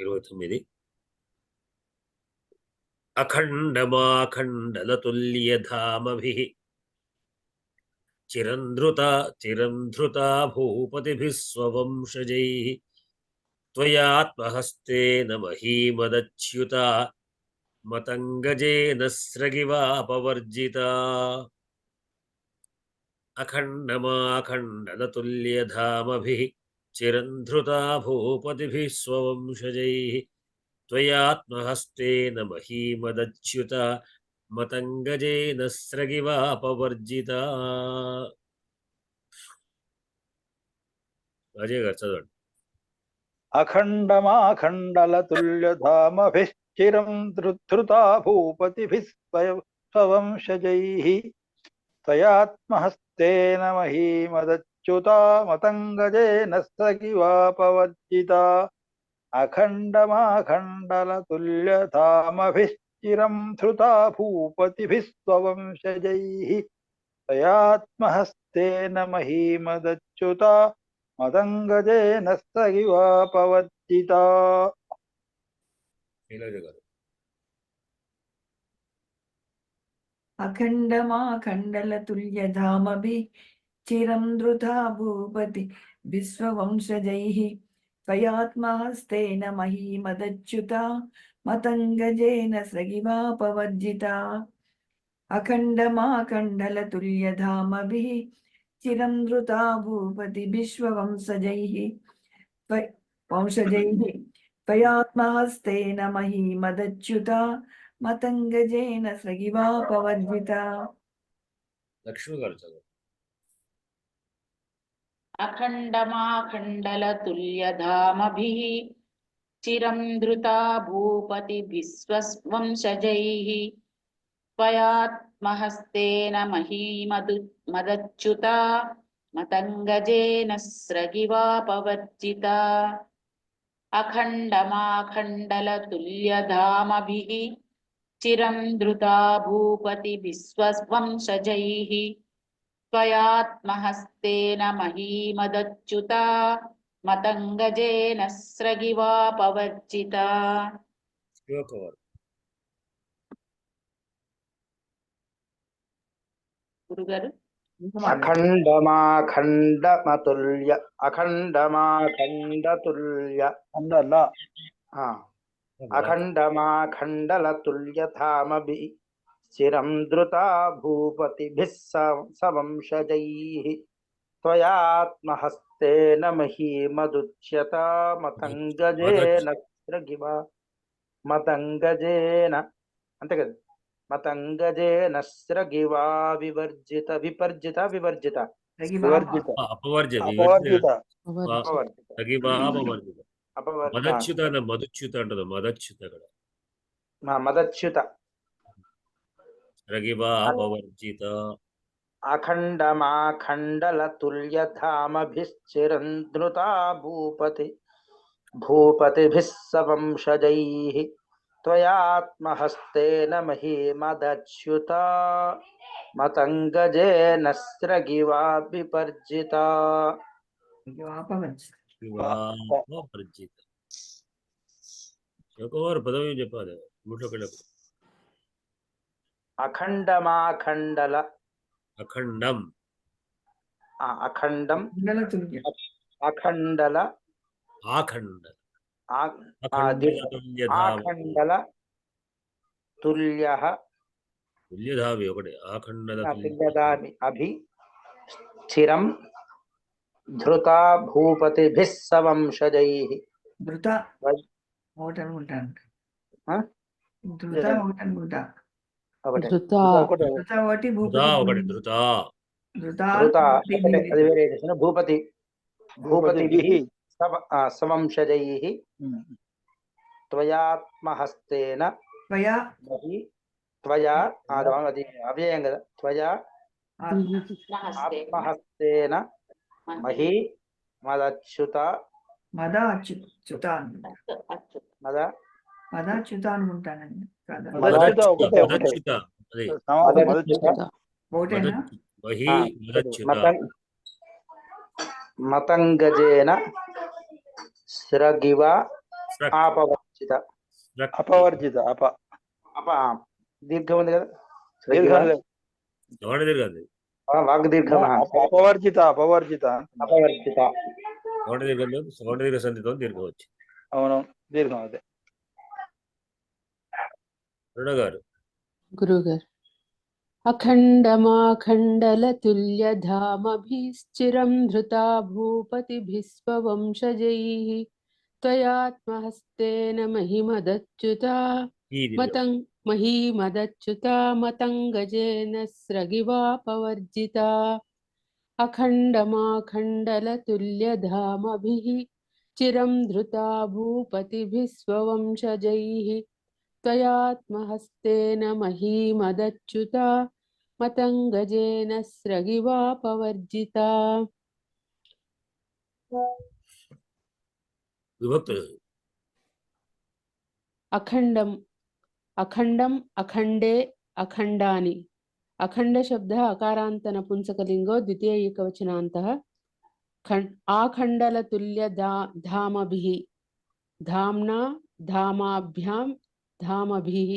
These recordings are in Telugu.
29 అఖండమాఖండలతుల్యధామభిః చిరంధృతా భూపతిభిः స్వవంశజైః త్వయాత్మహస్తేన మహీమదచ్యుతా మతంగజేన స్రగివాపవర్జితా అఖండమాఖండలతుల్యధామభిః చిరంధృతా భూపతిభిः స్వవంశజైః త్వయాత్మహస్తేన మహీమదచ్యుతా మతంగజేన స్రగివాపవర్జితా. అజయ్ గారు చదవండి. అఖండమాఖండలతుల్యధామభిశ్చిరం ధృతా భూపతిభిः స్వవంశజైః త్వయాత్మహస్తేన మహీమదచ్యుతా మతంగజేన స్రగివాపవర్జితా. అఖండమాఖండలతుల్యధామభిశ్చిరం ధృతా భూపతిభిः స్వవంశజైః త్వయాత్మహస్తేన మహీమదచ్యుతా మతంగజేన స్రగివాపవర్జితా. అఖండమాఖండలతుల్యధామభిః చిరం ధృతా భూపతి విశ్వవంశజైః త్వయాత్మహస్తేన మహీమదచ్యుతా మతంగజేన స్రగివాపవర్జితా. అఖండమాఖండలతుల్యధామభిః చిరం ధృతా భూపతి విశ్వవంశజైః త్వయాత్మహస్తేన మహీమదచ్యుతా మతంగజేన స్రగివాపవర్జితా. లక్ష్మి గారు చదువు. అఖండమాఖండలతుల్యధామభిః చిరం ధృతా భూపతి విశ్వవంశజైః త్వయాత్మహస్తేన మహీమదచ్యుతా మతంగజేన స్రగివాపవర్జితా. అఖండమాఖండలతుల్యధామభిః చిరం ధృతా భూపతి విశ్వవంశజైః త్వయాత్మహస్తేన మహీమదచ్యుతా మతంగజేన స్రగివాపవర్జితా. గురుగారు. అఖండమాఖండలతుల్యధామభిః చిరం ధృతా భూపతిభిः స్వవంశజైః త్వయాత్మహస్తేన మహీమదచ్యుతా మతంగజేన అంతే కదా, మతంగజేన స్రగివా వివర్జిత మదచ్యుత అంటది. మదచ్యుత కదా, మదచ్యుత. స్రగివాపవర్జిత. అఖండమాఖండలతుల్యధామభిశ్చిరం ధృతా భూపతిభిः స్వవంశజైః త్వయాత్మహస్తేన మహీమదచ్యుతా మతంగజేన స్రగివాపవర్జితా. పదవి చెప్పాలి. అఖండమాఖండల అఖండం అఖండం అఖండల ఆఖండల తుల్యధామి ఒకటి తుల్యధామి అభి చిరం ధృతా భూపతిభిः స్వవంశజైః. ధృత ఒకటి అనుకుంటాను. ధృత ఒకటి అనుకుంటా. భూపతిభిः స్వవంశజైః త్వయాత్మహస్తేన త్వయా అది అవ్యయం కదా, త్వయా ఆత్మహస్తేన మహీ మదచ్యుతా మదచ్యుత అనుకుంటానండి. మతంగజేన ఆపవర్జిత అపవర్జిత అప దీర్ఘం ఉంది కదా దీర్ఘం లేదు. దవడ దీర్ఘం వాగ్ దీర్ఘం అపవర్జిత అపవర్జిత దవడ దీర్ఘంలో సవర్ణ దీర్ఘ సంధితో దీర్ఘం వచ్చి అవును దీర్ఘం అదే. రుణ గారు గురుగారు అఖండమాఖండలతుల్యధామభిశ్చిరం ధృతా భూపతిభిస్వవంశజైః త్వయాత్మహస్తేన మహిమదచ్యుతా మహీమదచ్యుతా మతంగజేన స్రగివాపవర్జితా అఖండమాఖండలతుల్యధామభిః చిరం ధృతా భూపతిభిస్వవంశజైః త్వయాత్మహస్తేన మహీమదచ్యుతా మతంగజేన స్రగివాపవర్జితా. విభక్తులు అఖండం అఖండం అఖండే అఖండాని. అఖండ శబ్ద అకారాంత నపుంసకలింగో ద్వితీయ ఏకవచనాంతః. ఆఖండలతుల్య ధామభిః ధామ్నా ధామాభ్యాం ధామభిః.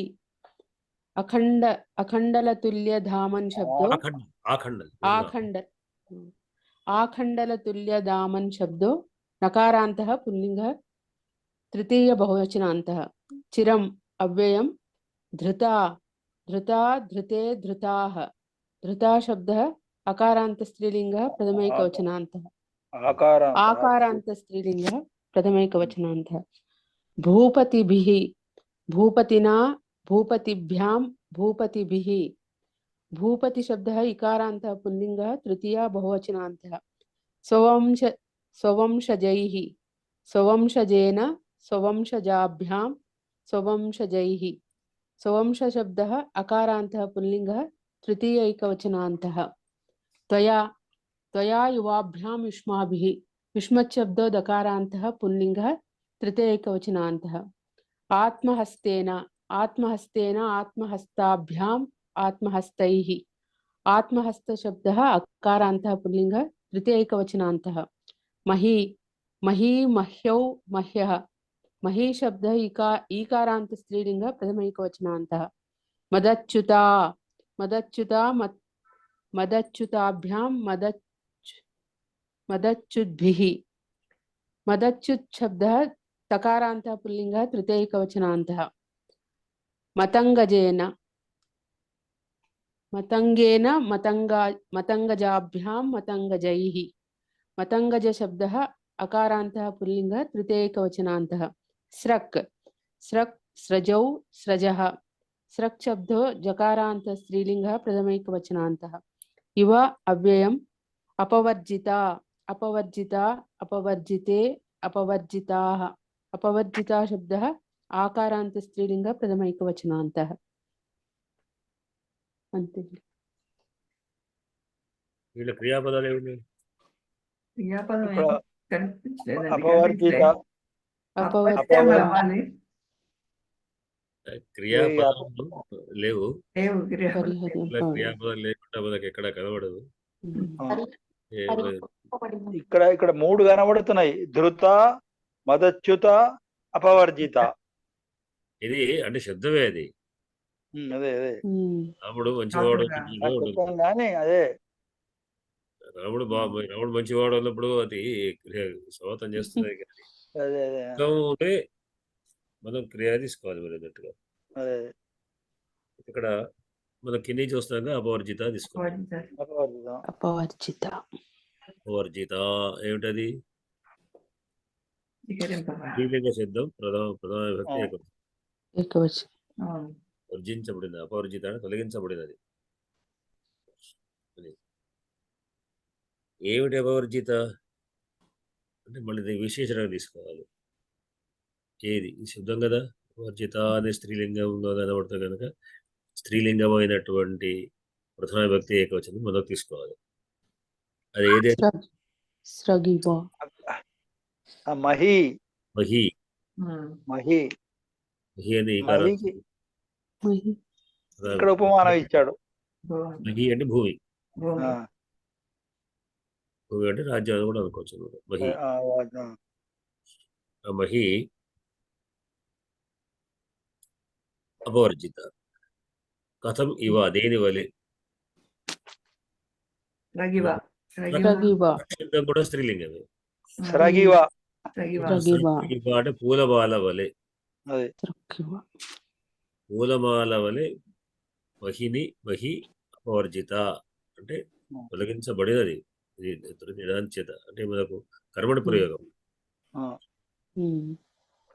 అఖండలతుల్య ధామన్ శబ్దో ఆఖండలతుల్య ధామన్ శబ్దో నకారాంతః పుల్లింగః తృతీయ బహువచనాంతః. చిరం అవ్యయం ధృతా ధృతా ధృతే ధృతాః. ధృతా శబ్దः అకారాంత స్త్రీలింగः ప్రథమైకవచనాంతః. ఆకారాంత స్త్రీలింగः ప్రథమైకవచనాంతः. భూపతిభిః భూపతినా భూపతిభ్యాం భూపతిభిః. భూపతి శబ్దः ఇకారాంతः పుల్లింగः తృతీయ బహువచనాంతः. స్వవంశజైః స్వవంశజేన స్వవంశజాభ్యాం స్వవంశజైః. స్వవంశ శబ్దः అకారాంతः పుల్లింగः తృతీయ ఏకవచనాంతः. త్వయా యువాభ్యాం యుష్మాభిః. యుష్మత్ శబ్దో దకారాంతः పుల్లింగः తృతీయ ఏకవచనాంతः. ఆత్మహస్తేన ఆత్మహస్తాభ్యాం ఆత్మహస్తైః. ఆత్మహస్త శబ్దः అకారాంతः పుల్లింగः తృతీయ ఏకవచనాంతः. మహ్యౌ మహ్యः. మహీ శబ్దः ఈకారాంత స్త్రీలింగः ప్రథమైకవచనాంతः. మదచ్యుతాభ్యాం మదచ్యుద్భిః. మదచ్యుత్ శబ్దः తకారాంతः పుల్లింగः తృతీయ ఏకవచనాంతः. మతంగేన మతంగజాభ్యాం మతంగజైః. మతంగజ శబ్దः అకారాంతः పుల్లింగः తృతీయ ఏకవచనాంతः. స్రజౌ స్రజः. స్రక్ శబ్దో జకారాంత స్త్రీలింగः ప్రథమైకవచనాంతः. ఇవ అవ్యయం అపవర్జితా అపవర్జితే అపవర్జితాః. అపవర్జితా శబ్దः ఆకారాంత స్త్రీలింగः ప్రథమైకవచనాంతः. అంతే. వీళ్ళ క్రియాపదాలు ఏమిటి? క్రియాపదం ఇక్కడ కనిపించలేదండి. అపవర్జిత అపవర్జితం రావాలి. క్రియాపదాలు లేవు. లేవు క్రియాపదం. ఇలా క్రియాపదాలు లేకుండా మనకి ఎక్కడ కనబడదు. ఇక్కడ మూడు కనబడుతున్నాయి. ధృత మదచ్యుత అపవర్జిత. ఇది అంటే శబ్దమే అది. అదే రాముడు మంచివాడు కానీ అదే రాముడు మంచివాడు అన్నప్పుడు అది స్వాగతం చేస్తుంది. అదే ఉంటే మనం క్రియ తీసుకోవాలి మరి అన్నట్టుగా. అదే ఇక్కడ మనం కింద చూస్తాం అపవర్జిత తీసుకోవాలి. అపవర్జిత ఏమిటది? స్త్రీలింగ శబ్దం ప్రథమ విభక్తి ఏకవచనం. వర్జించబడింది. అపవర్జిత అంటే తొలగించబడినది. ఏమిటి అపవర్జిత అంటే మళ్ళీ విశేషణంగా తీసుకోవాలి. ఏది ఈ శబ్దం కదా. వర్జిత అనే స్త్రీలింగంలో కనబడుతుంది కనుక స్త్రీలింగమైనటువంటి ప్రథమ విభక్తి ఏకవచనం మొదలు తీసుకోవాలి. అది ఏదైతే మహి మహి మహి మహి అని ఇక్కడ ఉపమానం ఇచ్చాడు. మహి అంటే భూమి. భూమి అంటే రాజ్యం కూడా అనుకోవచ్చు. మహి ఆ మహి అపవర్జిత. కథం ఇవ దేని వలె. రగివ స్రగివ శబ్దం కూడా స్త్రీలింగమే. స్రగివ. రగివ స్రగివ స్రగివ అంటే పూలమాల వలె. అది స్రగివ పూలమాల వలె మహిని మహి అపవర్జిత అంటే తొలగించబడినది. ఇది దాని చేత అంటే మనకు కర్మణ ప్రయోగం.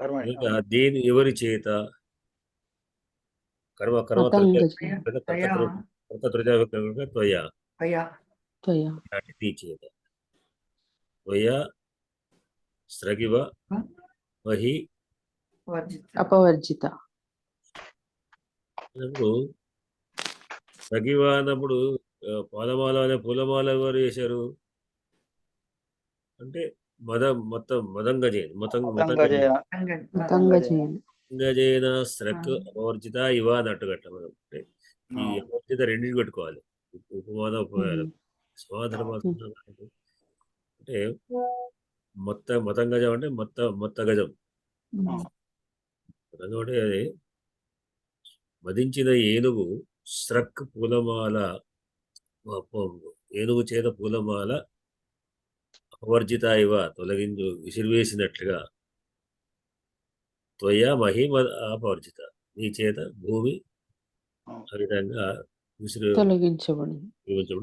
కర్మ ఇంకా దేని ఎవరి చేత కర్మ కర్మ మతంగజ కర్త త్వయా త్వయా అయా త్వయా అంటే నీ చేత త్వయా స్రగివ మహి వర్జిత అపవర్జిత. అన్నప్పుడు స్రగివ అన్నప్పుడు పాదమాల అనే పూలమాల ఎవరు వేశారు అంటే మదంగజేన మతంగజేన. మతంగజేన మతంగజేన స్రక్ అపవర్జిత ఇవ అన్నట్టుగట్ట మనం అంటే ఈ అపవర్జిత రెండింటి పెట్టుకోవాలి. ఉపమాన ఉపమానం సమాధానం అంటే మతంగజం అంటే మొత్త గజం. మతంగం అంటే అది మదించిన ఏనుగు స్రక్ పూలమాల ఏనుగు చేత పూలమాల అపవర్జిత ఇవ విసిరివేసినట్లుగా త్వయా మహిమ అపవర్జిత నీ చేత భూమి ఆ విధంగా తొలగించబడింది.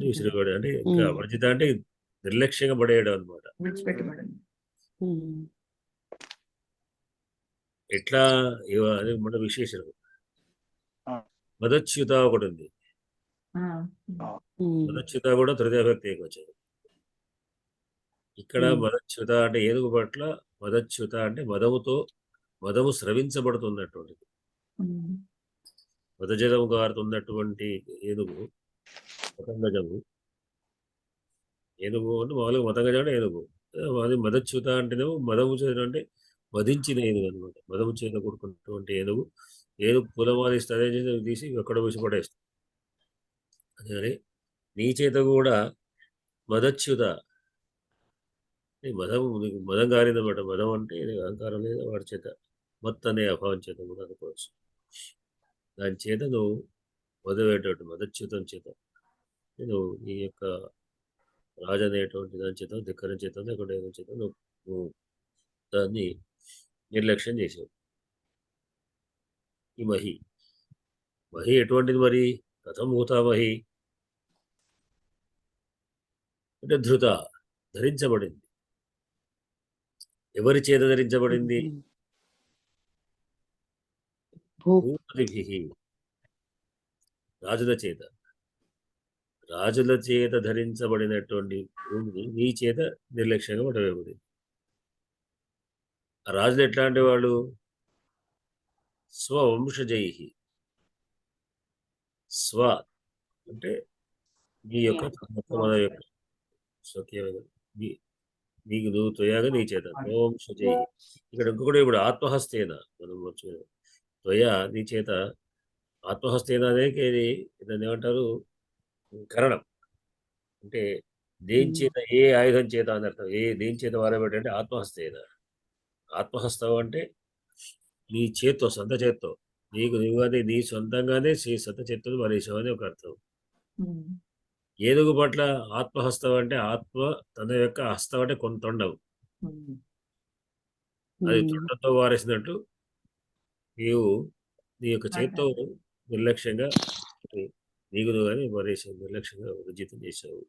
విసిరిపడి అంటే ఇంకా అపవర్జిత అంటే నిర్లక్ష్యంగా పడేయడం అనమాట. విడిచిపెట్టబడింది. ఎట్లా ఇవ అది మన విశేషణం. మదచ్యుత ఒకటి ఉంది. మదచ్యుత కూడా తృతీయభక్తి ఏకవచనం. ఇక్కడ మదచ్యుత అంటే ఏనుగు పట్ల మదచ్యుత అంటే మదము స్రవించబడుతున్నటువంటిది. మదజలము గారుతున్నటువంటి ఏనుగు మతంగజము. ఏనుగు అంటే మామూలుగా మతంగజం అంటే ఏనుగు. అది మదచ్యుత అంటేనేమో మదము చేత అంటే మదించిన ఏనుగు అనమాట. మదము చేత కూడుకున్నటువంటి ఏనుగు పూలమాలిస్తే అదే చేత తీసి ఎక్కడ వేసి పడేస్తుంది. అదే నీ చేత కూడా మదచ్యుత మదం గారిందన్నమాట. మదం అంటే అహంకారం లేదా వాడి చేత అనే అభావం చేత కూడా అనుకోవచ్చు. దాని చేత నువ్వు మదవేటటువంటి మదచ్యుతం చేత నువ్వు నీ యొక్క రాజు అనేటువంటి దాని చేత ధిక్కరం చేత లేకుంటే ఏదో చేత నువ్వు దాన్ని నిర్లక్ష్యం చేసావు. ఈ మహి ఎటువంటిది మరి? కథం భూతామహి అంటే ధృత ధరించబడింది. ఎవరి చేత ధరించబడింది? భూపతిభి రాజుల చేత. రాజుల చేత ధరించబడినటువంటి భూమిని నీ చేత నిర్లక్ష్యంగా పడవేయబడింది. ఆ రాజులు ఎట్లాంటి వాళ్ళు? స్వవంశజై. స్వ అంటే నీ యొక్క మన యొక్క స్వకీయమైన నీకు నువ్వు త్వయాగా నీ చేత స్వవంశజై. ఇక్కడ ఇంకొకటి ఇప్పుడు ఆత్మహస్తేన మనం త్వయా నీ చేత ఆత్మహస్తేన అనేది దాన్ని ఏమంటారు? కరణం అంటే దేని చేత ఏ ఆయుధం చేత అని అర్థం. దేని చేత వారబెట్టంటే ఆత్మహస్తేన. ఆత్మహస్తం అంటే నీ చేత్తో సొంత చేత్తో నువ్వు నీ సొంతంగానే సొంత చేత్తో మరేసావు అని ఒక అర్థం. ఏనుగు పట్ల ఆత్మహస్తం అంటే ఆత్మ తన యొక్క హస్తం అంటే కొంత తొండం. అది తొండంతో వారేసినట్టు నీవు నీ యొక్క చేత్తో నిర్లక్ష్యంగా నీకు నువ్వు కానీ మరేసావు, నిర్లక్ష్యంగా విజితం చేసావు.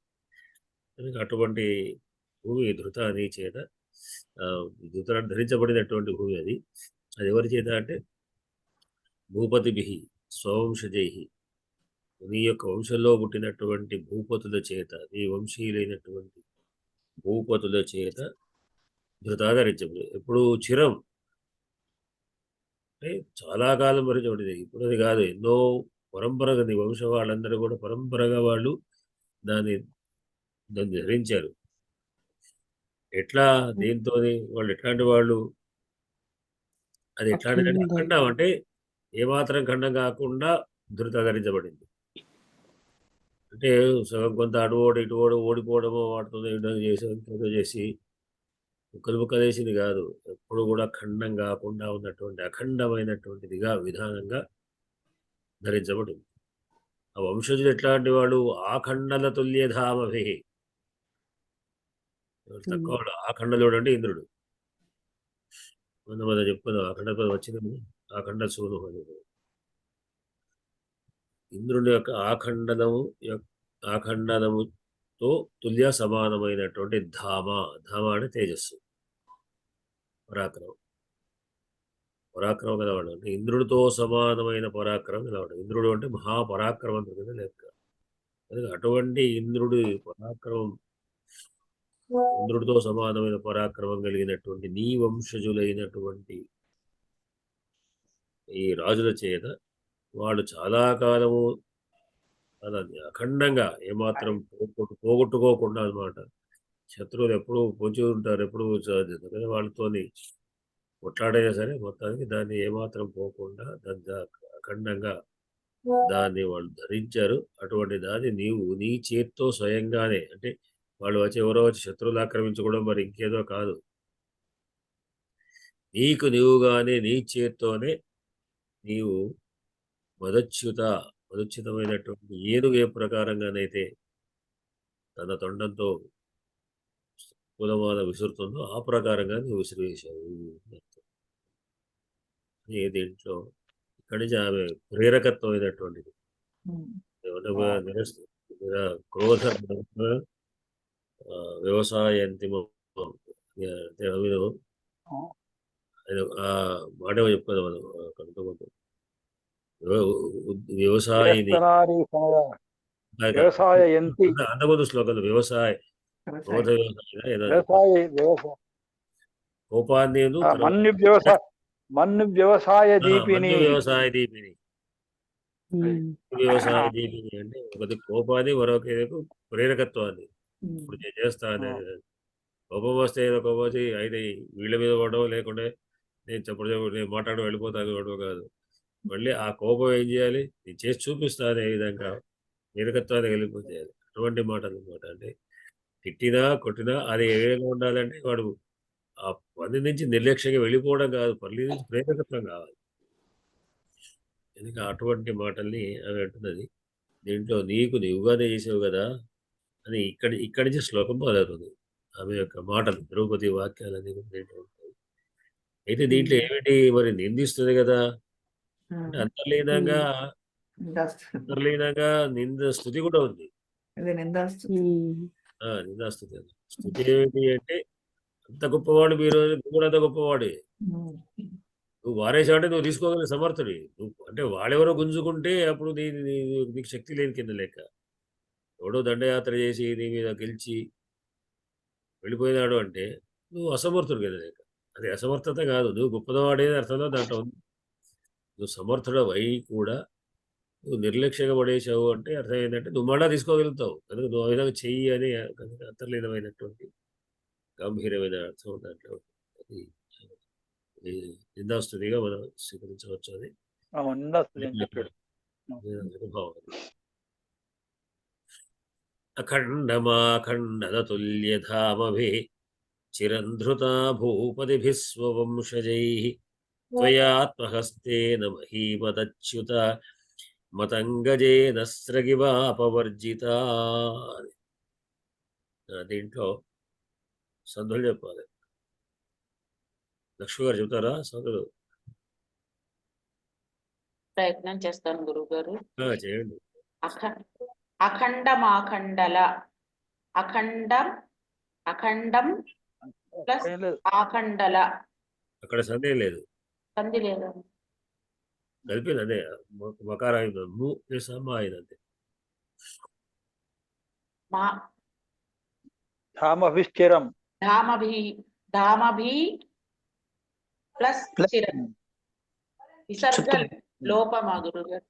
అటువంటి భూమి ధృత నీ చేత ధృత ధరించబడినటువంటి భూమి అది. అది ఎవరి చేత అంటే భూపతిభి స్వవంశజై. నీ యొక్క వంశంలో పుట్టినటువంటి భూపతుల చేత, నీ వంశీయులైనటువంటి భూపతుల చేత ధృత ధరించబడి. ఎప్పుడు చిరం అంటే చాలా కాలం వరకు ఉంటుంది. ఇప్పుడు అది కాదు, ఎన్నో పరంపరగా నీ వంశ వాళ్ళందరూ కూడా పరంపరగా వాళ్ళు దాన్ని ధరించారు. ఎట్లా దీంతో వాళ్ళు ఎట్లాంటి వాళ్ళు? అది ఎట్లాంటి ఖండం అంటే ఏమాత్రం ఖండం కాకుండా ధృత ధరించబడింది. అంటే సగం కొంత అటు ఓడిపోవడమో వాటితో చేసి ముక్కలు వేసింది కాదు. ఎప్పుడు కూడా ఖండం కాకుండా ఉన్నటువంటి అఖండమైనటువంటిదిగా విధానంగా ధరించబడింది. ఆ వంశజులు ఎట్లాంటి వాడు? ఆఖండల తుల్యధామభి. తక్కువ వాడు ఆఖండలుడు అంటే ఇంద్రుడు. మనం చెప్పుకుందాం, అఖండ పదం వచ్చింది కదా, ఆఖండ సూను అని. ఇంద్రుని యొక్క ఆఖండనముతో తుల్య సమానమైనటువంటి ధామ. ధామ అంటే తేజస్సు, పరాక్రమం. పరాక్రమం కలవాడు అంటే ఇంద్రుడితో సమానమైన పరాక్రమం కలవాడు. ఇంద్రుడు అంటే మహాపరాక్రమంతుడు కదా లెక్క. అందుకే అటువంటి ఇంద్రుడి పరాక్రమం, ఇంద్రుడితో సమానమైన పరాక్రమం కలిగినటువంటి నీ వంశజులైనటువంటి ఈ రాజుల చేత వాళ్ళు చాలా కాలము అలా అఖండంగా ఏమాత్రం పోగొట్టుకోకుండా అనమాట. శత్రువులు ఎప్పుడు పొంచి ఉంటారు, ఎప్పుడు వాళ్ళతోని కొట్లాడైనా సరే మొత్తానికి దాన్ని ఏమాత్రం పోకుండా దాన్ని అఖండంగా దాన్ని వాళ్ళు ధరించారు. అటువంటి దాన్ని నీవు నీ చేత్తో స్వయంగానే, అంటే వాళ్ళు వచ్చి ఎవరో వచ్చి శత్రువులు ఆక్రమించుకోవడం మరి ఇంకేదో కాదు, నీకు నీవుగానే నీ చేత్తోనే నీవు మదచ్యుతమైనటువంటి ఏనుగు ఏ ప్రకారంగానైతే తన తొండంతో కులమాల విసురుతుందో ఆ ప్రకారంగా నువ్వు విసిరివేశావు. దీంట్లో ఇక్కడి నుంచి ఆమె ప్రేరకత్వమైనటువంటిది క్రోధ వ్యవసాయ అంతిమం ఆ మాట చెప్పుకోదాం మనం కొంతమంది వ్యవసాయని అంతకుముందు శ్లోకంలో వ్యవసాయ క్రోధ వ్యవసాయ కోపాన్ని మన్ను వ్యవసాయ దీపిని అంటే ఒకటి కోపాన్ని, మరొక ప్రేరకత్వాన్ని. ఇప్పుడు నేను చేస్తాను, కోపం వస్తే ఏదో కోపం వచ్చి అయితే వీళ్ళ మీద పడడం, లేకుంటే నేను మాట్లాడడం వెళ్ళిపోతాను పడడం కాదు. మళ్ళీ ఆ కోపం ఏం చేయాలి? నేను చేసి చూపిస్తాను, ఏ విధంగా ప్రేరకత్వాన్ని వెళ్ళిపోతేయాలి. అటువంటి మాటలు అనమాట. అంటే తిట్టినా కొట్టినా అది ఏ విధంగా ఉండాలంటే వాడు ఆ పని నుంచి నిర్లక్ష్యంగా వెళ్ళిపోవడం కాదు, పని నుంచి ప్రేరకత్వం కావాలి. ఎందుకంటే అటువంటి మాటల్ని ఆమె అంటున్నది. దీంట్లో నీకు నీవుగానే చేసావు కదా అని ఇక్కడి నుంచి శ్లోకం మొదలవుతుంది. ఆమె యొక్క మాటలు, ద్రౌపది వాక్యాలన్నీ దీంట్లో ఉంటాయి. అయితే దీంట్లో ఏమిటి మరి? నిందిస్తుంది కదా అంటే అంతర్లీనంగా నింద స్థుతి కూడా ఉంది. నిందాస్తుతి. స్థుతి ఏమిటి అంటే అంత గొప్పవాడు, మీరు కూడా అంత గొప్పవాడే. నువ్వు వారేసావంటే నువ్వు తీసుకోగలిగిన సమర్థుడి. నువ్వు అంటే వాడెవరో గుంజుకుంటే అప్పుడు నీకు శక్తి లేని కింద లెక్క. ఎవడో దండయాత్ర చేసి నీ మీద గెలిచి వెళ్ళిపోయినాడు అంటే నువ్వు అసమర్థుడు కదా లెక్క. అది అసమర్థత కాదు, నువ్వు గొప్పవాడే అర్థంలో దాంట్లో ఉంది. నువ్వు సమర్థుడవై కూడా నువ్వు నిర్లక్ష్యంగా పడేసావు అంటే అర్థం ఏంటంటే నువ్వు మళ్ళా తీసుకోగలుగుతావు కనుక నువ్వు ఆ విధంగా చెయ్యి అని అంతర్లీనమైనటువంటి గంభీరమైన అర్థం దాంట్లో. అది నిందాస్తుతిగా మనం స్వీకరించవచ్చు. అది అఖండమాఖండతుల్యధామభి చిరంధృతా భూపతిభిः స్వవంశజైః త్వయాత్మహస్తేన మహీమదచ్యుత మతంగజేన స్రగివాపవర్జిత. దీంట్లో సంధులు చెప్పాలి. లక్ష్మి గారు చెప్తారా సంధులు? ప్రయత్నం చేస్తాను గురువు గారు. చేయండి. అఖండమాఖండల, అఖండం ప్లస్ ఆఖండల. అక్కడ సందేహం లేదు, సంధి లేదా? కలిపింది అదే మకార అయింది, ము ప్లస్ అమ్మ అయింది అంతే. ధామభిశ్చిరం, ధామభి ప్లస్ చిరం. విసర్గ లోపమా గురువు గారు?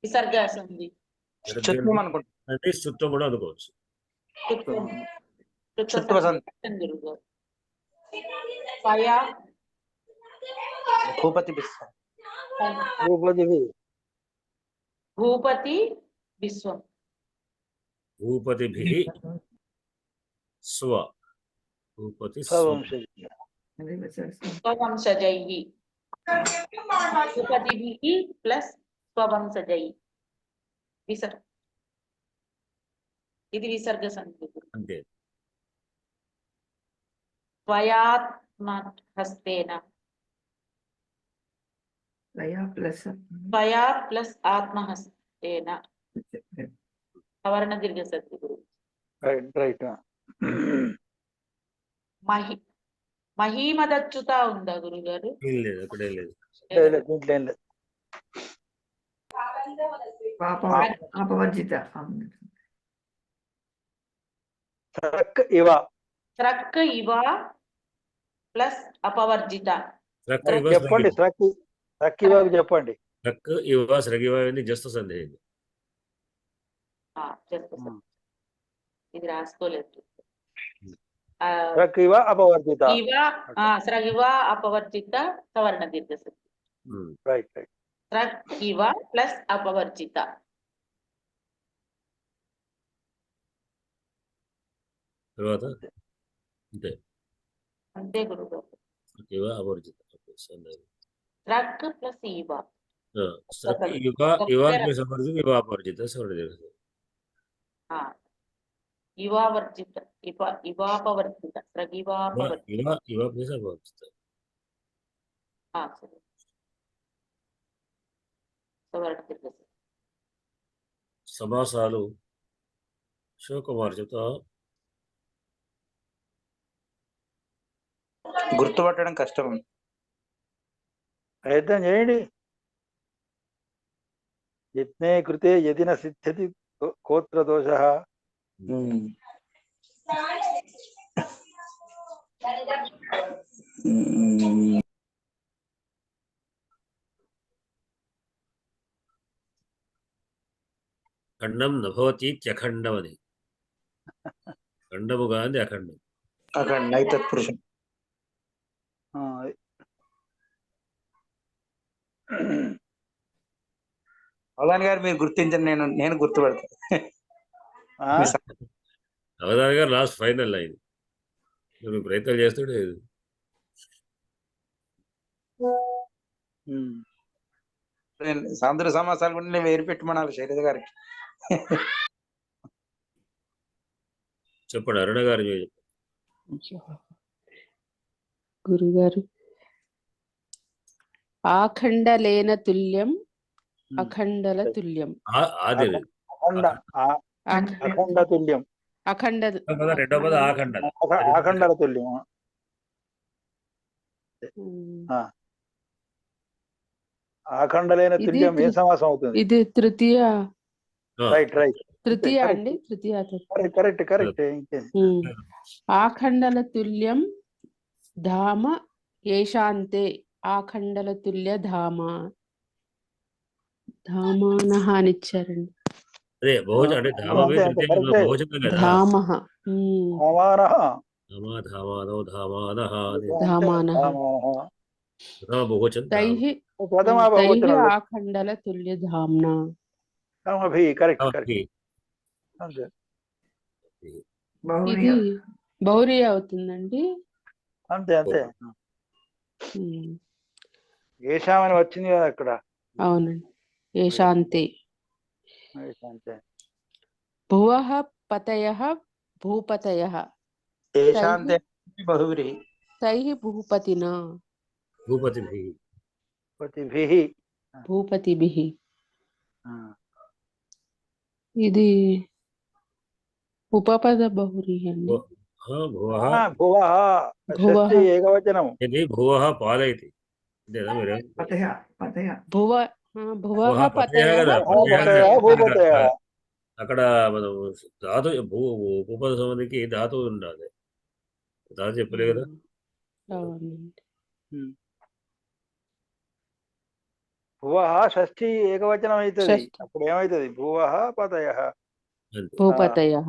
విసర్గ సంధి అంటే చుట్టం కూడా అనుకోవచ్చు. గురువు గారు పయా భూపతి విశ్వం భూపతిభిః స్వ భూపతి స్వవంశజైః భూపతిభిః ప్లస్ స్వవంశజై విసర్గ. ఇది విసర్గ సంధి. అంతే. త్వయాత్మహస్తేన లయ ప్లస్ త్వయా ప్లస్ ఆత్మహస్తేన సవర్ణ దీర్ఘ సంధి గురు. రైట్. మహీమదచ్యుత ఉందా గురుగారు? ఏం లేదు, అక్కడే లేదు. దీంట్లో ఏం లేదు. అపవర్జిత. సరక్ ఇవ. స్రక్ ఇవ ప్లస్ అపవర్జిత. స్రక్ ఇవ చెప్పండి, సరక్ ఇవ చెప్పండి. స్రక్ ఇవ స్రక్ ఇవ అనేది జస్ట్ సంధి. ఇది రాసుకోలేదు. సరక్ ఇవ అపవర్జిత. స్రక్ ఇవ అపవర్జిత సవర్ణ దీర్ఘ సంధి. రైట్. స్రక్ ఇవ ప్లస్ అపవర్జిత. తర్వాత అంతే. అంతే గురుగారు. స్రక్ ఇవ అపవర్జిత. స్రక్ ప్లస్ ఇవ. స్రక్ ఇవ ఇవ ప్లస్ అపవర్జిత ఇవ అపవర్జిత సవర్ణ దీర్ఘ సంధి. ఇవావర్జిత ఇవాపవర్జిత స్రక్ ఇవాపవర్జిత. ఇవ ప్లస్ అపవర్జిత. సరే. సవర్ణ దీర్ఘ సంధి. సమాసాలు శివకుమార్ చెప్తా. గుర్తుపట్టడం కష్టం. ప్రయత్నం చేయండి. యత్నే కృతే యది న సిద్ధ్యతి కోత్ర దోషః. ఖండం నభవతి త్యఖండమని. ఖండముగా అంది అఖండం. అక్కడ నైతత్పురుషం. అవధాని గారు మీరు గుర్తించండి, నేను గుర్తుపడతాను. అవధాని గారు లాస్ట్ ఫైనల్ అయింది. నువ్వు ప్రయత్నాలు చేస్తాడు. సాంద్ర సమాసాలు కూడా నేను వేరు పెట్టమనాలి శైలజ గారికి. చెప్పండి అరుణ గారు. గురుగారు ఆఖండలేన తుల్యం అఖండల తుల్యం. అదే అఖండ తుల్యం. రెండో పద ఆఖండల. అఖండల తుల్యం. ఆఖండలేన తుల్యం ఏ సమాసం అవుతుంది? ఇది తృతీయ. రైట్. తృతీయ అండి. తృతీయ. కరెక్ట్. ఆఖండల తుల్యం ధామ ఏషాంతే. ఆఖండల తుల్య ధామ. ధామానః అని ఇచ్చారండి. అదే భోజనం అంటే భోజనం కదా. ధామః. తైః ఆఖండల తుల్య ధామ్నా. ఇది బౌరీ అవుతుందండి. అంతే. ఏషామని వచ్చింది కదా అక్కడ. అవునండి. ఏషాంతే. భువః పతయః భూపతయః. తైః భూపతినా. భూపతిభిః. ఇది ఉపపద బహురీ అండి. ఏకవచనం. భువః పాలయతి. భువః పతయః. అక్కడ మనం ధాతు ఉపపద సంబంధికి ధాతు ఉండాలి. ధాతు చెప్పలే కదా. భువః షష్ఠి ఏకవచనం అవుతుంది. అప్పుడు ఏమవుతుంది? భువః పతయః. భూపతయః.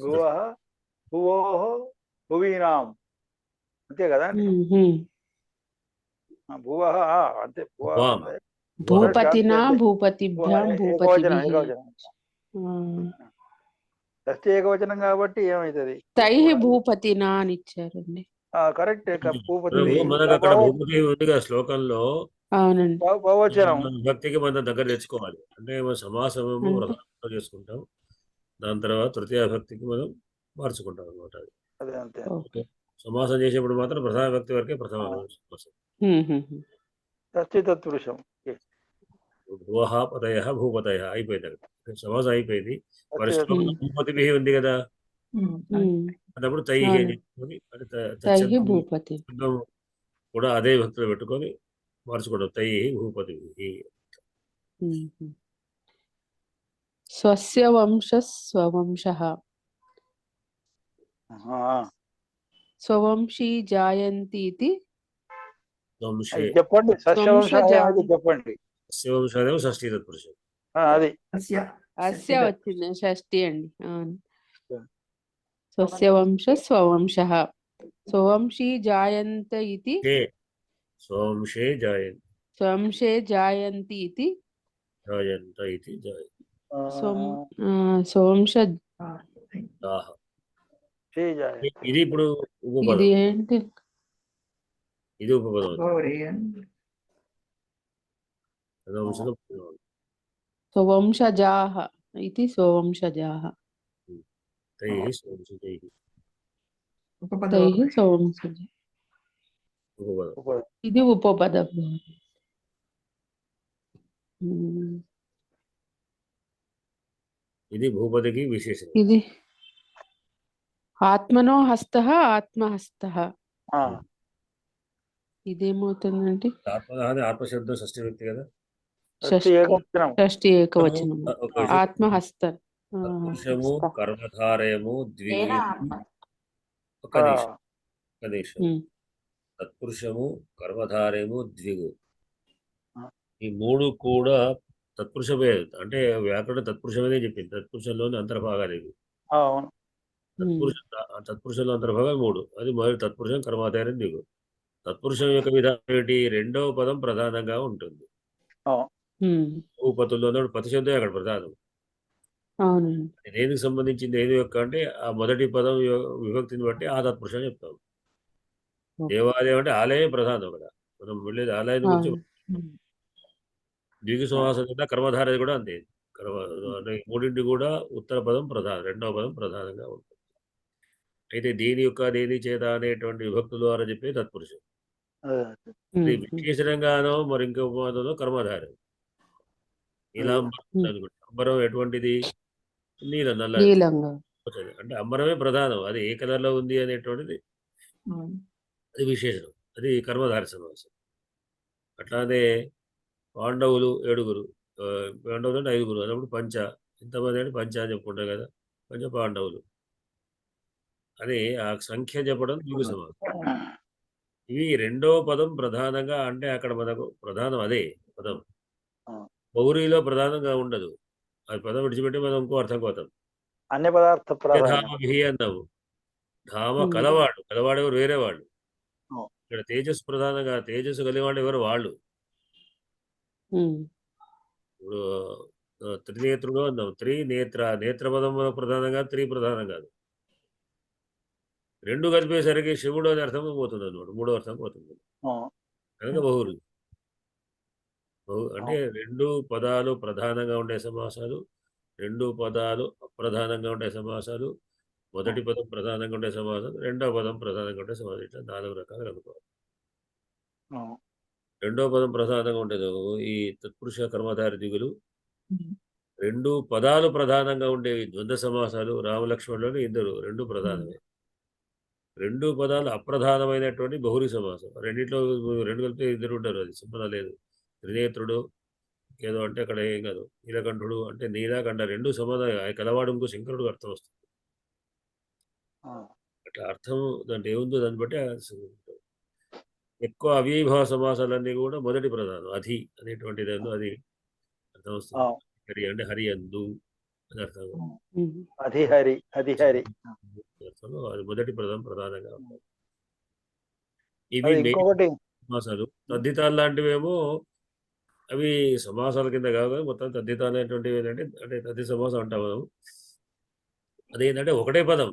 భువః భువోః భువీనాం. అంతే కదా. భువః అంతే. భూపతినా భూపతిభ్యాం భూపతిభిః. షష్ఠి ఏకవచనం కాబట్టి ఏమవుతుంది? తైః భూపతినా అని ఇచ్చారండి. కరెక్ట్ భూపతి మనకు అక్కడ భూపతి ఉంది కదా శ్లోకంలో, అవునండి. బహువచనం మన భక్తికి మనం దగ్గర తెచ్చుకోవాలి. అంటే మనం సమాసమేమో అంటే ప్రధానంగా చేసుకుంటాం, దాని తర్వాత తృతీయ భక్తికి మనం మార్చుకుంటాం అనమాట. అదే అంతే. ఓకే, సమాసం చేసేప్పుడు మాత్రం ప్రధాన భక్తి వరకే ప్రథమ సమాసం. షష్ఠి తత్పురుషం. భువః పతయః భూపతయః అయిపోయింది అక్కడ, సమాసం అయిపోయింది. మరి షష్ఠి శ్లోకంలో భూపతి ఉంది కదా, అన్నప్పుడు తైహి అని చెప్పుకొని అది తైః భూపతి. శబ్దం కూడా అదే భక్తిలో పెట్టుకొని మార్చుకోవడం. తైహి భూపతి. స్వస్య వంశ స్వవంశః స్వవంశీ జాయంతి ఇతి. వంశే చెప్పండి సస్యవంశ చెప్పండి. శివంశదేవ షష్ఠీ తత్పురుషం. అది అస్య వచ్చింది షష్ఠి అండి. అవును. స్వస్య వంశ స్వవంశః స్వవంశీ జాయంత ఇతి. స్వవంశే జాయంతి. స్వంశే జాయంతి ఇతి. జాయంత ఇతి జాయంతి. స్వవంశ దాహ. షీ జాయంతి. ఇది ఇప్పుడు ఇది ఉపపదం. ఏంటి? ఇది ఉపపదం. వంశంలో స్వవంశజాః ఇది స్వవంశజాః. తైః స్వవంశజైః తైః స్వవంశజ. ఉపపదం. ఇది ఉపపదం. ఇది భూపతికి విశేషణం. ఇది ఆత్మనో హస్తః ఆత్మహస్తః. ఇదేమవుతుందంటే ఆత్మశబ్దం షష్ఠి వ్యక్తి కదా, షష్ఠి ఏకవచనం. ఆత్మహస్త తత్పురుషము కర్మధారయము ద్విగు. ఒక నిమిషం. తత్పురుషము కర్మధారయము ద్విగు, ఈ మూడు కూడా తత్పురుషమే. అంటే వ్యాకరణ తత్పురుషమే చెప్పింది. తత్పురుషంలోని అంతర్భాగాలు ఇవి. తత్పురుషంలో అంతర్భాగాలు మూడు. అది మొదటి తత్పురుషం కర్మాధారం దిగు. తత్పురుషం యొక్క విధానం ఏమిటి? రెండవ పదం ప్రధానంగా ఉంటుంది. భూపతుల్లో పతి శబ్దం అక్కడ ప్రధానం. దేనికి సంబంధించింది ఏది యొక్క అంటే ఆ మొదటి పదం విభక్తిని బట్టి ఆ తత్పురుషం చెప్తాం. దేవాలయం అంటే ఆలయం ప్రధానం. అక్కడ మనం వెళ్ళేది ఆలయం గురించి. ద్విగు సమాసం కింద కర్మధారది కూడా అంతే. అంటే మూడింటి కూడా ఉత్తర పదం ప్రధానం, రెండవ పదం ప్రధానంగా ఉంటుంది. అయితే దీని యొక్క దేని చేత అనేటువంటి విభక్తుల ద్వారా చెప్పే తత్పురుషం. విశేషణంగానో మరి ఇంకో ఉపమానంలో కర్మధారం. ఇలా అంబరం ఎటువంటిది? నీలం, నల్ల. అంటే అంబరమే ప్రధానం, అది ఏ కలర్ లో ఉంది అనేటువంటిది అది విశేషణం. అది కర్మధార సమాసం. అట్లానే పాండవులు 7, పాండవులు అంటే 5 అన్నప్పుడు పంచ, ఇంతమంది అంటే పంచ అని చెప్పుకుంటాం కదా, పంచ పాండవులు అని ఆ సంఖ్య చెప్పడం ద్విగు సమాసం. ఇవి రెండో పదం ప్రధానంగా, అంటే అక్కడ మనకు ప్రధానం అదే పదం. బౌరీలో ప్రధానంగా ఉండదు. అది పదం విడిచిపెట్టి మనం ఇంకో అర్థం పోతాం. అన్ని పదార్థ అన్నావు. ధామ కలవాడు, కలవాడు ఎవరు? వేరే వాళ్ళు. ఇక్కడ తేజస్సు ప్రధానంగా, తేజస్సు కలిగివాడు ఎవరు? వాళ్ళు. ఇప్పుడు త్రినేత్రుడు అన్నాం. త్రినేత్ర, నేత్ర పదం ప్రధానంగా, త్రి ప్రధానం కాదు. రెండు కలిపేసరికి శివుడు అని అర్థం పోతుంది అన్నమాట. మూడో అర్థం పోతుంది కనుక బహురు. అంటే రెండు పదాలు ప్రధానంగా ఉండే సమాసాలు, రెండు పదాలు అప్రధానంగా ఉండే సమాసాలు, మొదటి పదం ప్రధానంగా ఉండే సమాసం, రెండో పదం ప్రధానంగా ఉండే సమాసం. ఇట్లా 4 రకాలు కనుక్కోవాలి. రెండో పదం ప్రధానంగా ఉండేది ఈ తత్పురుష కర్మధారి దిగులు. రెండు పదాలు ప్రధానంగా ఉండేవి ద్వంద్వ సమాసాలు. రామలక్ష్మణులు ఇద్దరు, రెండు ప్రధానమే. రెండు పదాలు అప్రధానమైనటువంటి బహురీ సమాసం. రెండిట్లో రెండు కలిపితే ఇద్దరు ఉంటారు, అది సంబంధం లేదు. త్రినేత్రుడు ఏదో అంటే అక్కడ ఏం కాదు. నీలకంఠుడు అంటే నీలకంఠ, రెండు సమాధానం. కలవాడు ఇంకో శంకరుడు అర్థం వస్తుంది. అట్లా అర్థం దాంట్లో ఏముందో దాన్ని బట్టి ఎక్కువ అవ్యయభావ సమాసాలన్నీ కూడా మొదటి ప్రధానం. అధి అనేటువంటిది అది అర్థం వస్తుంది. హరి అంటే హరి అందు అని అర్థం. అధిహరి, అధిహరి అర్థంలో అది మొదటి ప్రధానంగా ఉంటుంది. ఇవి సమాసాలు. తద్దితాలు లాంటివేమో అవి సమాసాల కింద కాదు, మొత్తం తద్దితాలు అనేటువంటివి ఏంటంటే, అంటే తద్ది సమాసం అంటాం మనం. అదేంటంటే ఒకటే పదం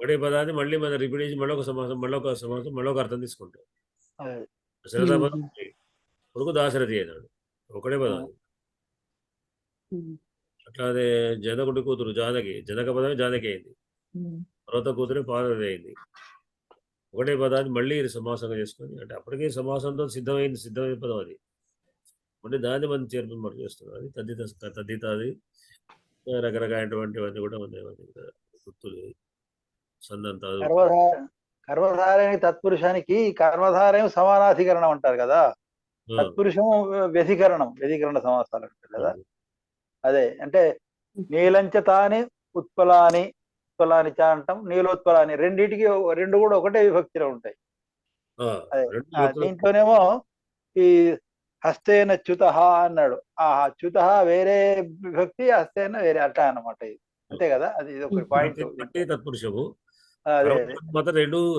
ఒకటే పదాన్ని మళ్ళీ మనం రిపీట్ చేసి మళ్ళొక సమాసం మళ్ళొక అర్థం తీసుకుంటాం. అదే. దశరథ పదం కొడుకు దాశరథి అయినాడు, ఒకటే పదం అది. అట్లానే జనకుడి కూతురు జానకి, జనక పదమే జానకి అయింది. పర్వత కూతురే పార్వతి అయింది. ఒకటే పదాన్ని మళ్ళీ సమాసంగా చేసుకొని, అంటే అప్పటికే సమాసంతో సిద్ధమైన పదం అది. అంటే దాన్ని మనం చేర్పు చేస్తున్నాం. అది తద్దిత అది రకరకాలైనటువంటివన్నీ కూడా ఉన్నాయి గుర్తులు, సందంతాలు. కర్మధారని తత్పురుషానికి కర్మధారయం సమానాధికరణం అంటారు కదా, తత్పురుషం వ్యధికరణ సమాసాలు అంటారు కదా. అదే అంటే నీలంచ తాని ఉత్పలాని చ అంటాం, నీలోత్పలాని రెండింటికి రెండు కూడా ఒకటే విభక్తిలో ఉంటాయి. అదే దీంట్లోనేమో ఈ హస్తేన చ్యుత అన్నాడు, ఆ చ్యుత వేరే విభక్తి, హస్తేన వేరే అట్లా అన్నమాట. ఇది అంతే కదా, అది ఒక పాయింట్. తత్పురుషము అదే మాత్రం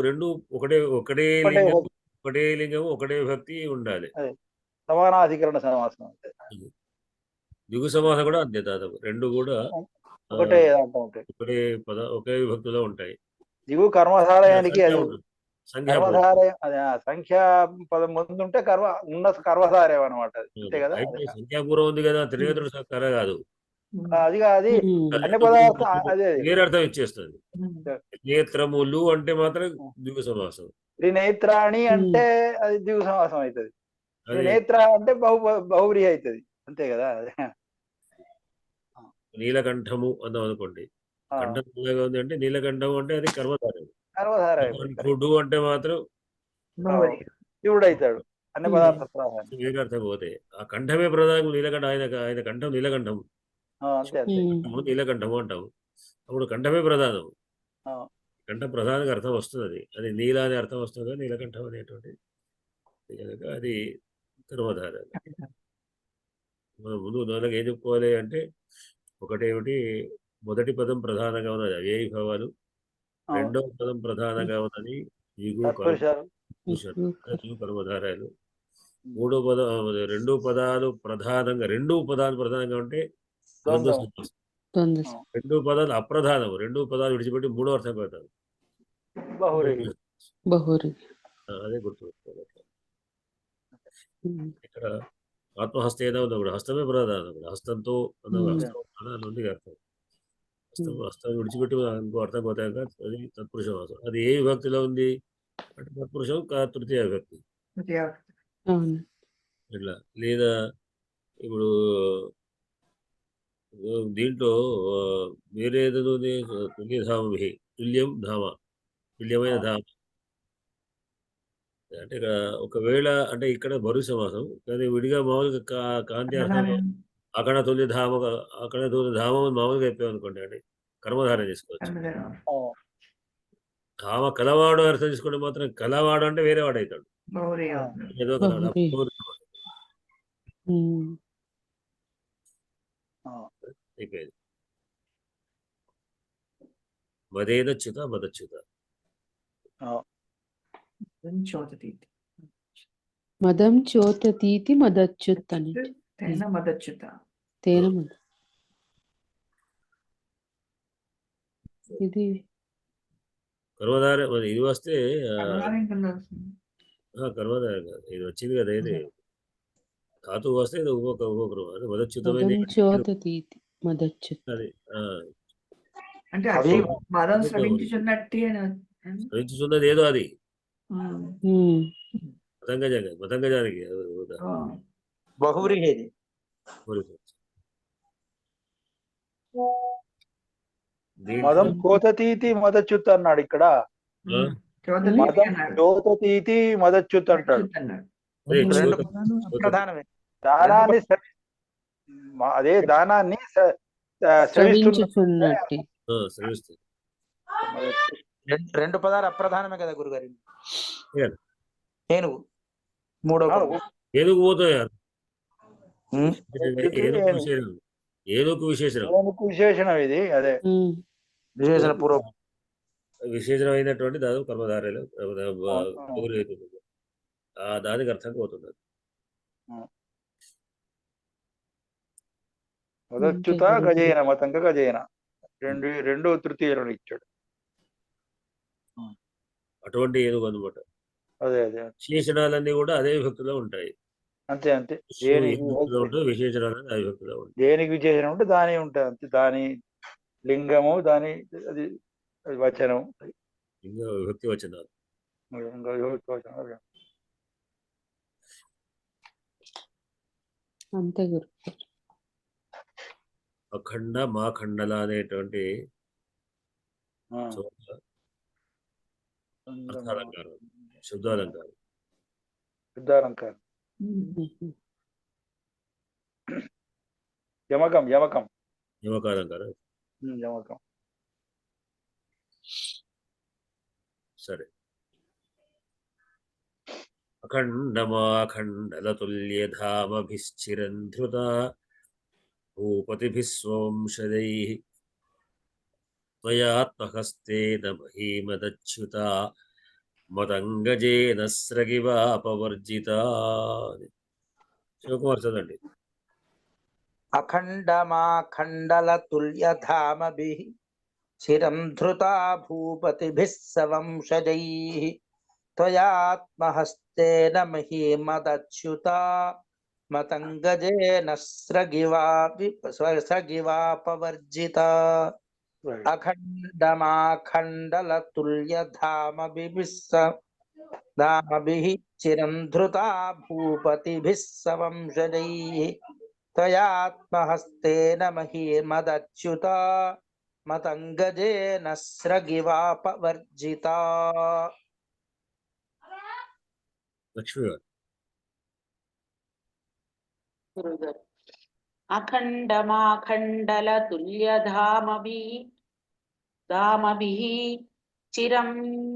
రెండు ఒకటే లింగము ఒకటే విభక్తి ఉండాలి. సమానాధికరణ సమాసం అంటే దిగు సమాసం కూడా అంతే, దాదాపు రెండు కూడా ఒకటే ఒకే విభక్తిలో ఉంటాయి. దిగు కర్మధారయానికి అది సంఖ్యాపదం సంఖ్యా పదం ముందు ఉంటే ఉన్న కర్మధారయం అనమాట, అంతే కదా. సంఖ్యాపూర్వం ఉంది కదా, త్రినేత్రుడు కర కాదు, అది అన్ని పదార్థం అదే వేరే అర్థం ఇచ్చేస్తుంది. నేత్రములు అంటే మాత్రం దిగు సమాసం, త్రినేత్రాణి అంటే అది దిగు సమాసం అవుతుంది, త్రినేత్ర అంటే బహువ్రీహి అవుతుంది, అంతే కదా. నీలకంఠము అన్నాం అనుకోండి, కంఠం ఉంది అంటే నీలకంఠము అంటే అది కర్మధారయం. కంఠుడు అంటే మాత్రం శివుడు అవుతాడు, అన్ని పదార్థ వేరే అర్థం పోతే ఆ కంఠమే ప్రధానం. నీలకంఠం ఆయన కంఠం నీలకంఠం, నీలకంఠము అంటాము. అప్పుడు కంఠమే ప్రధానం, కంఠం ప్రధానంగా అర్థం వస్తుంది. అది నీల అనే అర్థం వస్తుంది, నీలకంఠం అనేటువంటి కనుక అది కర్మధారయం. మనం ముందు దానికి ఏం చెప్పుకోవాలి అంటే, ఒకటేమిటి మొదటి పదం ప్రధానంగా ఉన్నది అవ్యయీభావాలు, రెండవ పదం ప్రధానంగా ఉన్నది కర్మధారాలు, మూడో పదం రెండు పదాలు ప్రధానంగా ఉంటే ద్వంద్వ సమాసం, రెండు పదాలు అప్రధానం, రెండు పదాలు విడిచిపెట్టి మూడో అర్థం పెడతారు, అదే గుర్తుపెట్టుకోవాలి. ఇక్కడ ఆత్మహస్తేన ఉంది కూడా, హస్తమే ప్రధానం, హస్తంతో ప్రధానం ఉంది అర్థం. హస్తం విడిచిపెట్టి ఇంకో అర్థం పోతాయి, అది తత్పురుష వాసం. అది ఏ విభక్తిలో ఉంది అంటే తత్పురుషం తృతీయ విభక్తి. ఇట్లా లేదా ఇప్పుడు దీంట్లో వేరేదో తుల్యధామభి, తుల్యం ధామ, తుల్యమైన ధామ అంటే ఇక్కడ ఒకవేళ అంటే ఇక్కడ బరు సమాసం, కానీ విడిగా మామూలుగా కాంతి అర్థంలో అక్కడ తుల్య ధామం మామూలుగా అయిపోయామనుకోండి, అంటే కర్మధారణ చేసుకోవచ్చు. ధామ కలవాడు అర్థం చేసుకుంటే మాత్రం కలవాడు అంటే వేరే వాడు అవుతాడు, ఏదో అయిపోయింది. మదేదచ్యుత మదచ్యుత, మదం చోతతీతి మదచ్యుత్ అని మదచ్యుత. తేన మద. ఇది కర్మధార ఇది వస్తే కర్మధార కాదు, ఇది వచ్చింది కదా, ఇది ధాతువు వస్తే ఇది ఒక్కొక్కరు అది మదచ్యుతమైంది. అది అంటే మదం స్రవించుచున్నట్టు స్రవించుచున్నది ఏదో అది మతంగజానికి బహువ్రీహి. మదం కోతతీతి మదచ్యుత్ అన్నాడు ఇక్కడ, మదం చోతతీతి మదచ్యుత్ అంటాడు. దానాన్ని అదే దానాన్ని స్రవించుచున్నట్టు. రెండు పదాలు అప్రధానమే కదా గురుగారు. ఏనుగు మూడో ఏనుగు పోతాయి, ఏనుగు విశేషణం ఇది. అదే విశేషణమైనటువంటి దాదాపు కర్మధారలు దానికి అర్థం పోతుంది. మదచ్యుత గజేన మతంగ గజేన రెండు తృతీయులను ఇచ్చాడు. అటువంటి ఏనుగు అనమాట. అదే అదే విశేషణాలన్నీ కూడా అదే విభక్తిలో ఉంటాయి. అంతే అంతే. ఏ దేనికి విభక్తిలో ఉంటాయి, విశేషణాలన్నీ ఆ విభక్తిలో ఉంటాయి. దేనికి విశేషణం ఉంటే దాని ఉంటుంది అంతే. దాని లింగము దాని అది అది వచనం ఇంకా విభక్తి వచనాలు. ఇంకా విభక్తి వచనం. అంతే గురు. అఖండ మా ఖండల అనేటువంటి ఆ. చోట అర్థాలంకారం, శబ్దాలంకారం. శుద్ధాలంకారం. యమకం యమకం యమకాలంకారం. యమకం. సరే. అఖండమాఖండలతుల్యధామభిశ్చిరంధృత భూపతిభిः స్వంశదైః త్వయాత్మహస్తేన మహీమదచ్యుతా మతంగజేన స్రగివాపవర్జితా. శివకుమార్ చదవండి. అఖండమాఖండల తుల్యధామభిః చిరం ధృతా భూపతిభిः సవంశజైః త్వయాత్మహస్తేన మహీమదచ్యుతా మతంగజేన స్రగివాపవర్జితా. అఖండమాఖండల తుల్యధామభిః చిరం ధృతా భూపతిభిः సవంశజైః త్వయాత్మహస్తేన మహీమదచ్యుతా మతంగజేన స్రగివాపవర్జితా. లక్ష్మి గారు. గురుగారు. అఖండమాఖండల తుల్యధామభిః చిరం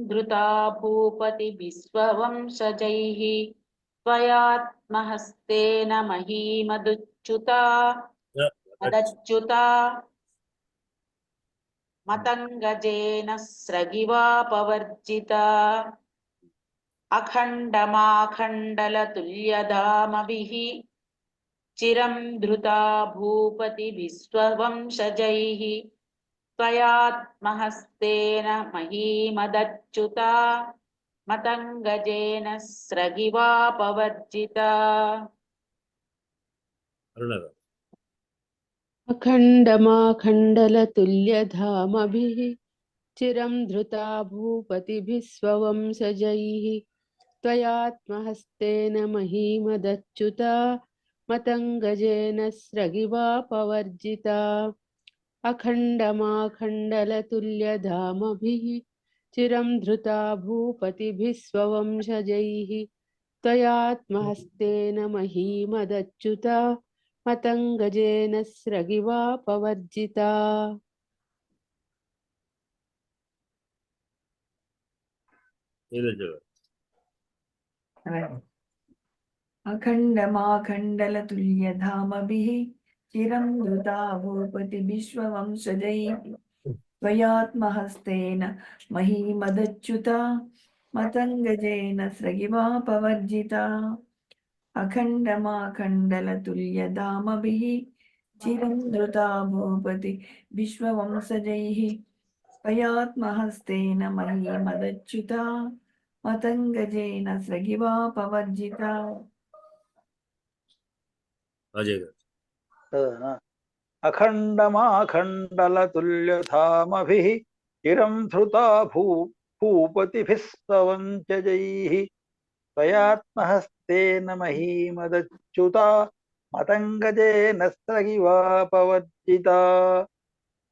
ధృతా భూపతి విశ్వవంశజైః త్వయాత్మహస్తేన మహీమదచ్యుతా మతంగజేన స్రగివాపవర్జితా. అఖండమాఖండల తుల్యధామభిః చిరం ధృతా భూపతి విశ్వవంశజైః త్వయాత్మహస్తేన మహీమదచ్యుతా మతంగజేన స్రగివాపవర్జితా. అరుణ గారు. అఖండమాఖండలతుల్యధామభిः చిరం ధృతా భూపతిభిः స్వవంశజైః త్వయాత్మహస్తేన మహీమదచ్యుతా మతంగజేన స్రగివాపవర్జితా. అఖండమాఖండలతుల్యధామభిः చిరం ధృతా భూపతిభిः స్వవంశజైః త్వయాత్మహస్తేన మహీమదచ్యుతా మతంగజేన స్రగివాపవర్జితా. నీలజ గారు. అఖండమాఖండలతుల్యధామభిः చిరం ధృతా భూపతి విశ్వవంశజైః త్వయాత్మహస్తేన మహీమదచ్యుతా మతంగజేన స్రగివాపవర్జితా. అఖండమాఖండలతుల్యధామభిः చిరం ధృతా భూపతి విశ్వవంశజైః త్వయాత్మహస్తేన మహీమదచ్యుతా మతంగజేన స్రగివాపవర్జితా. అజయ్ గారు. అఖండమాఖండలతుల్యధామభిः చిరం ధృతా భూపతిభిः స్వవంశజైః త్వయాత్మహస్తేన మహీమదచ్యుతా మతంగజేన స్రగివాపవర్జితా.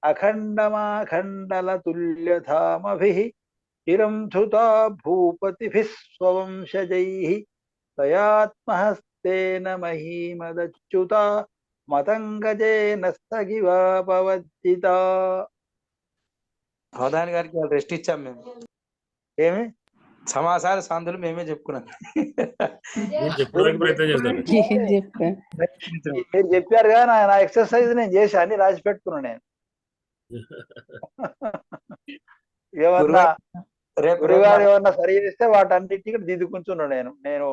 అఖండమాఖండలతుల్యధామభిः చిరం ధృతా భూపతిభిः స్వవంశజైః త్వయాత్మహస్తేన మహీమదచ్యుతా మతంగజేన స్రగివాపవర్జితా. అవధాని గారికి వాళ్ళు రెస్ట్ ఇచ్చాం మేము. ఏమి సమాసార సందులు మేమే చెప్పుకున్నాం. నేను చెప్పడానికి ప్రయత్నం చేస్తాను. ఏం చెప్పా? మీరు చెప్పారుగా, నా ఎక్సర్సైజ్ నేను చేసి అన్ని రాసి పెట్టుకున్నాను నేను. ఏమన్నా రేపు గురుగారు ఏమన్నా సరి చేస్తే వాటన్నిటికీ దిద్దుకుంటున్నాను నేను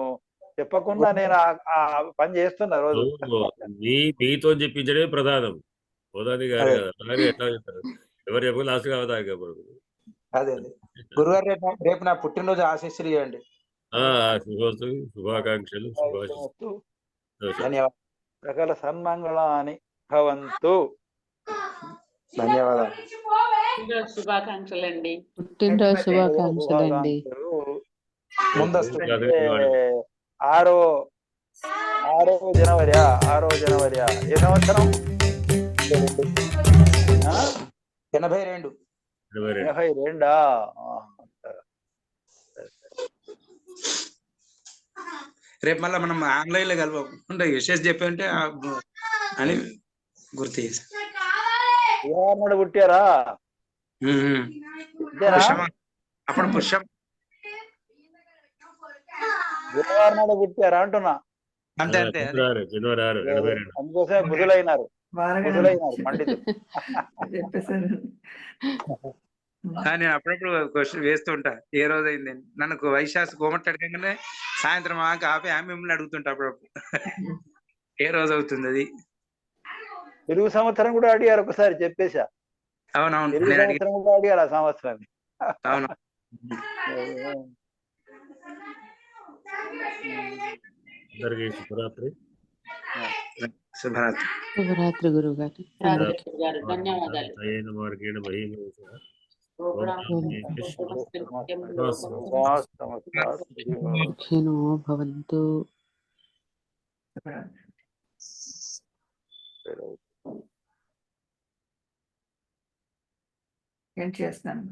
చెప్పకుండా నేను ఆ పని చేస్తున్నా రోజు. మీతో చెప్పించడమే ప్రధానం. హోదాని గారు కదా, అలాగే ఎట్లా చెప్తారు? ఎవరు చెప్పు లాస్ట్ కావదా. అదే గురుగారు రేపు నా పుట్టినరోజు ఆశీస్సులు ఇవ్వండి. శుభాకాంక్షలు, శుభాశిస్సులు. ధన్యవాదాలు. సకల సన్మంగళాని భవంతు. ధన్యవాదాలు. శుభాకాంక్షలు అండి. పుట్టినరోజు శుభాకాంక్షలండి. ముందస్తు అంటే 6వ జనవరియా ఏ సంవత్సరం? 82. 82. రేపు మళ్ళీ మనం ఆన్లైన్ లో కలవకుండా విశేష్ చెప్పి ఉంటే అని గుర్తు చేసి నాడు పుట్టారా? అప్పుడు పుష్యం గురువారం నాడు పుట్టారా అంటున్నా. అంతే అంతే. జనవరి 6, 82. అందుకోసమే బుధులైనారు పండితులు. చెప్పేశారు. నేను అప్పుడప్పుడు క్వశ్చన్ వేస్తుంటా ఏ రోజు అయింది. నన్ను వైశాస్ కోమట్ అడగగానే సాయంత్రం ఆపి మిమ్మల్ని అడుగుతుంటా అప్పుడప్పుడు ఏ రోజు అవుతుంది అది. తెలుగు సంవత్సరం కూడా అడిగారు ఒకసారి, చెప్పేశా. అవునవును, తెలుగు నేను అడిగి సంవత్సరం కూడా అడిగారు ఆ సంవత్సరాన్ని. అవును. అందరికీ శుభరాత్రి. శుభరాత్రి. శుభరాత్రి గురువు గారు. అందరికీ ధన్యవాదాలు. అయేన మార్గేణ మహీమహేషః. సుఖినో భవంతు. ఏం చేస్తున్నాను